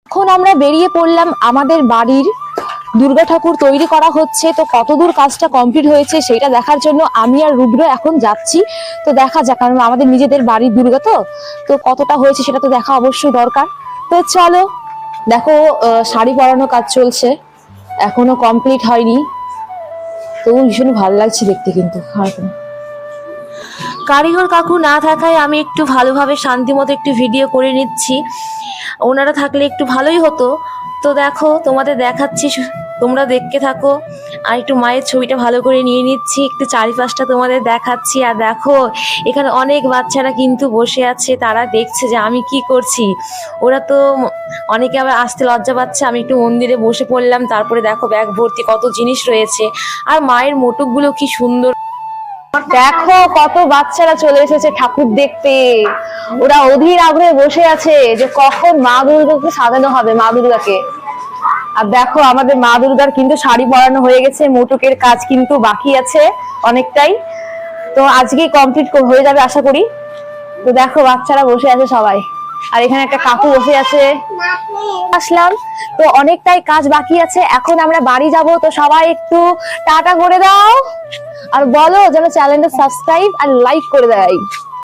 এখন আমরা বেরিয়ে পড়লাম আমাদের বাড়ির দুর্গা ঠাকুর তৈরি করা হচ্ছে। তো কতদূর কাজটা কমপ্লিট হয়েছে সেটা দেখার জন্য আমি আর রুদ্র এখন যাচ্ছি। তো দেখা যাক, কারণ আমাদের নিজেদের বাড়ির দুর্গা তো কতটা হয়েছে সেটা তো দেখা অবশ্যই দরকার। তো চলো, দেখো শাড়ি পরানো কাজ চলছে, এখনো কমপ্লিট হয়নি। তো ভীষণ ভালো লাগছে দেখতে, কিন্তু কারিগর কাকু না থাকায় আমি একটু ভালোভাবে শান্তি মতো একটু ভিডিও করে নিচ্ছি। ওনারা থাকলে একটু ভালোই হতো। তো দেখো, তোমাদের দেখাচ্ছি, তোমরা দেখতে থাকো। আর একটু মায়ের ছবিটা ভালো করে নিয়ে নিচ্ছি, একটু চারিপাশটা তোমাদের দেখাচ্ছি। আর দেখো, এখানে অনেক বাচ্চারা কিন্তু বসে আছে, তারা দেখছে যে আমি কি করছি। ওরা তো অনেকে আবার আসতে লজ্জা পাচ্ছে। আমি একটু মন্দিরে বসে পড়লাম, তারপরে দেখো ব্যাগ ভর্তি কত জিনিস রয়েছে। আর মায়ের মোটকগুলো কি সুন্দর, দেখো কত বাচ্চারা চলে এসেছে ঠাকুর দেখতে। ওরা অধীর আগ্রহে বসে আছে যে কখন মা দুর্গাকে সাজানো হবে, মা দুর্গাকে। আর দেখো আমাদের মা দুর্গার কিন্তু শাড়ি পরানো হয়ে গেছে, মোটকের কাজ কিন্তু বাকি আছে অনেকটাই। তো আজকেই কমপ্লিট হয়ে যাবে আশা করি। তো দেখো বাচ্চারা বসে আছে সবাই, আর এখানে একটা কাকু বসে আছে। আসলাম, তো অনেকটাই কাজ বাকি আছে, এখন আমরা বাড়ি যাব। তো সবাই একটু টাটা করে দাও আর বলো যেন চ্যানেলটা সাবস্ক্রাইব আর লাইক করে দেয়।